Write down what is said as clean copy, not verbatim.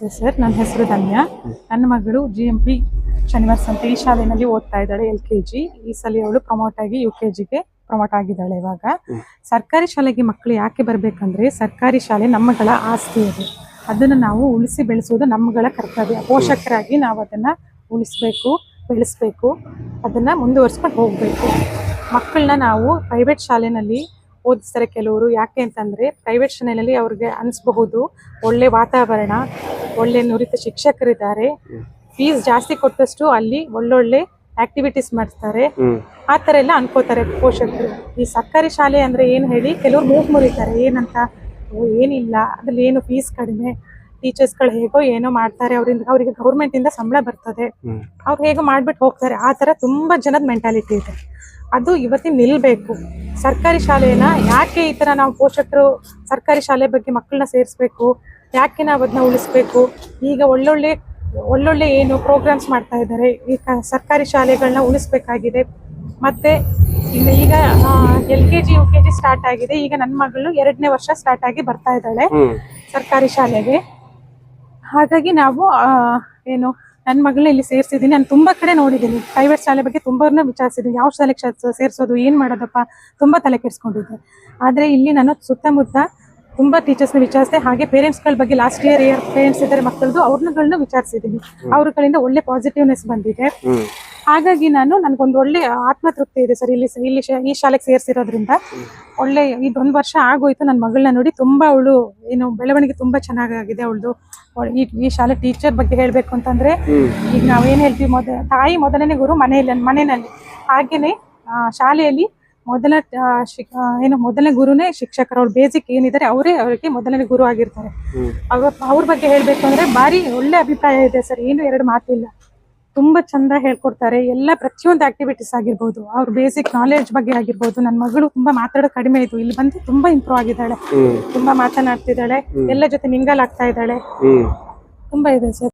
Sir, ನನ್ನ ಹೆಸರು ಧನ್ಯ. ನನ್ನ ಮಗಳು GMP ಶನಿವಾರ ಅಂತ ಈ ಶಾಲೆಯಲ್ಲಿ ಓದ್ತಾ ಇದ್ದಾಳೆ. LKG. ಈ ಸಲ ಅವಳು ಪ್ರಮೋಟ್ ಆಗಿ UKGಗೆ ಪ್ರಮೋಟ್ ಆಗಿದ್ದಾಳೆ. ಇವಾಗ ಸರ್ಕಾರಿ ಶಾಲೆಗೆ ಮಕ್ಕಳು ಯಾಕೆ ಬರಬೇಕಂದ್ರೆ, ಸರ್ಕಾರಿ ಶಾಲೆ ನಮ್ಮಗಳ ಆಸ್ತಿ ಅದು. ಅದನ್ನು ನಾವು ಉಳಿಸಿ ಬೆಳೆಸೋದು ನಮ್ಮಗಳ ಕರ್ತವ್ಯ. ಪೋಷಕರಾಗಿ ನಾವು ಅದನ್ನು ಉಳಿಸ್ಬೇಕು, ಬೆಳೆಸಬೇಕು, ಅದನ್ನು ಮುಂದುವರಿಸ್ಕೊಂಡು ಹೋಗಬೇಕು. ಮಕ್ಕಳನ್ನ ನಾವು ಪ್ರೈವೇಟ್ ಶಾಲೆಯಲ್ಲಿ ಓದಿಸ್ತಾರೆ ಕೆಲವರು. ಯಾಕೆ ಅಂತಂದರೆ, ಪ್ರೈವೇಟ್ ಶಾಲೆಯಲ್ಲಿ ಅವ್ರಿಗೆ ಅನಿಸ್ಬಹುದು ಒಳ್ಳೆ ವಾತಾವರಣ, ಒಳ್ಳೆ ನುರಿತ ಶಿಕ್ಷಕರಿದ್ದಾರೆ, ಫೀಸ್ ಜಾಸ್ತಿ ಕೊಟ್ಟಷ್ಟು ಅಲ್ಲಿ ಒಳ್ಳೊಳ್ಳೆ ಆಕ್ಟಿವಿಟೀಸ್ ಮಾಡಿಸ್ತಾರೆ, ಆ ಥರ ಎಲ್ಲ ಅನ್ಕೋತಾರೆ ಪೋಷಕರು. ಈ ಸರ್ಕಾರಿ ಶಾಲೆ ಅಂದರೆ ಏನು ಹೇಳಿ ಕೆಲವ್ರು ಮೂಗು ಮುರಿತಾರೆ. ಏನಂತ, ಏನಿಲ್ಲ ಅದ್ರಲ್ಲಿ ಏನು ಫೀಸ್ ಕಡಿಮೆ, ಟೀಚರ್ಸ್ಗಳು ಹೇಗೋ ಏನೋ ಮಾಡ್ತಾರೆ, ಅವರಿಗೆ ಗೌರ್ಮೆಂಟಿಂದ ಸಂಬಳ ಬರ್ತದೆ, ಅವ್ರು ಹೇಗೋ ಮಾಡಿಬಿಟ್ಟು ಹೋಗ್ತಾರೆ. ಆ ಥರ ತುಂಬ ಜನದ ಮೆಂಟಾಲಿಟಿ ಇದೆ. ಅದು ಇವತ್ತಿನ ನಿಲ್ಲಬೇಕು. ಸರ್ಕಾರಿ ಶಾಲೆನ ಯಾಕೆ ಈ ಥರ ನಾವು ಪೋಷಕರು ಸರ್ಕಾರಿ ಶಾಲೆ ಬಗ್ಗೆ ಮಕ್ಕಳನ್ನ ಸೇರಿಸ್ಬೇಕು, ಯಾಕೆ ನಾವು ಅದನ್ನ ಉಳಿಸ್ಬೇಕು? ಈಗ ಒಳ್ಳೊಳ್ಳೆ ಏನು ಪ್ರೋಗ್ರಾಮ್ಸ್ ಮಾಡ್ತಾ ಇದ್ದಾರೆ. ಈಗ ಸರ್ಕಾರಿ ಶಾಲೆಗಳನ್ನ ಉಳಿಸ್ಬೇಕಾಗಿದೆ. ಮತ್ತು ಈಗ LKG UKG ಸ್ಟಾರ್ಟ್ ಆಗಿದೆ. ಈಗ ನನ್ನ ಮಗಳು 2ನೇ ವರ್ಷ ಸ್ಟಾರ್ಟ್ ಆಗಿ ಬರ್ತಾ ಇದ್ದಾಳೆ ಸರ್ಕಾರಿ ಶಾಲೆಗೆ. ಹಾಗಾಗಿ ನಾವು ಏನು ನನ್ನ ಮಗಳನ್ನ ಇಲ್ಲಿ ಸೇರಿಸಿದ್ದೀನಿ. ನಾನು ತುಂಬ ಕಡೆ ನೋಡಿದ್ದೀನಿ, ಪ್ರೈವೇಟ್ ಶಾಲೆ ಬಗ್ಗೆ ತುಂಬಾನೇ ವಿಚಾರಿಸಿದ್ದೀನಿ. ಯಾವ ಶಾಲೆಗೆ ಸೇರಿಸೋದು, ಏನು ಮಾಡೋದಪ್ಪ, ತುಂಬ ತಲೆ ಕೆಡಿಸ್ಕೊಂಡಿದ್ದೆ. ಆದರೆ ಇಲ್ಲಿ ನಾನು ಸುತ್ತಮುತ್ತ ತುಂಬ ಟೀಚರ್ಸ್ನ ವಿಚಾರಿಸಿದೆ. ಹಾಗೆ ಪೇರೆಂಟ್ಸ್ಗಳ ಬಗ್ಗೆ ಲಾಸ್ಟ್ ಇಯರ್ ಪೇರೆಂಟ್ಸ್ ಇದ್ದಾರೆ ಮಕ್ಕಳದು, ಅವ್ರನ್ನಗಳನ್ನ ವಿಚಾರಿಸಿದ್ದೀನಿ. ಅವ್ರಗಳಿಂದ ಒಳ್ಳೆ ಪಾಸಿಟಿವ್ನೆಸ್ ಬಂದಿದೆ. ಹಾಗಾಗಿ ನನಗೊಂದು ಒಳ್ಳೆ ಆತ್ಮತೃಪ್ತಿ ಇದೆ ಸರ್. ಈ ಶಾಲೆಗೆ ಸೇರಿಸಿರೋದ್ರಿಂದ ಒಳ್ಳೆ ಇದೊಂದು ವರ್ಷ ಆಗೋಯ್ತು. ನನ್ನ ಮಗಳನ್ನ ನೋಡಿ ತುಂಬ ಅವಳು ಏನು ಬೆಳವಣಿಗೆ ತುಂಬ ಚೆನ್ನಾಗಾಗಿದೆ ಅವಳದು. ಈ ಶಾಲೆ ಟೀಚರ್ ಬಗ್ಗೆ ಹೇಳಬೇಕು ಅಂತಂದರೆ, ಈಗ ನಾವೇನು ಹೇಳ್ತೀವಿ, ತಾಯಿ ಮೊದಲನೇ ಗುರು ಮನೆಯಲ್ಲಿ. ಹಾಗೆಯೇ ಶಾಲೆಯಲ್ಲಿ ಮೊದಲನೇ ಗುರುನೇ ಶಿಕ್ಷಕರು. ಅವ್ರ ಬೇಸಿಕ್ ಏನಿದ್ದಾರೆ ಅವರಿಗೆ ಮೊದಲನೇ ಗುರು ಆಗಿರ್ತಾರೆ. ಅವ್ರ ಬಗ್ಗೆ ಹೇಳಬೇಕು ಅಂದರೆ ಭಾರಿ ಒಳ್ಳೆ ಅಭಿಪ್ರಾಯ ಇದೆ ಸರ್. ಏನು ಎರಡು ಮಾತಿಲ್ಲ. ತುಂಬ ಚಂದ ಹೇಳ್ಕೊಡ್ತಾರೆ. ಎಲ್ಲ ಪ್ರತಿಯೊಂದು ಆಕ್ಟಿವಿಟೀಸ್ ಆಗಿರ್ಬೋದು, ಅವ್ರ ಬೇಸಿಕ್ ನಾಲೆಡ್ಜ್ ಬಗ್ಗೆ ಆಗಿರ್ಬೋದು. ನನ್ನ ಮಗಳು ತುಂಬ ಮಾತಾಡೋದು ಕಡಿಮೆ ಇತ್ತು, ಇಲ್ಲಿ ಬಂದು ತುಂಬ ಇಂಪ್ರೂವ್ ಆಗಿದ್ದಾಳೆ. ತುಂಬ ಮಾತನಾಡ್ತಿದ್ದಾಳೆ, ಎಲ್ಲ ಜೊತೆ ಮಿಂಗಲ್ ಆಗ್ತಾ ಇದ್ದಾಳೆ. ತುಂಬ ಇದೆ ಸರ್.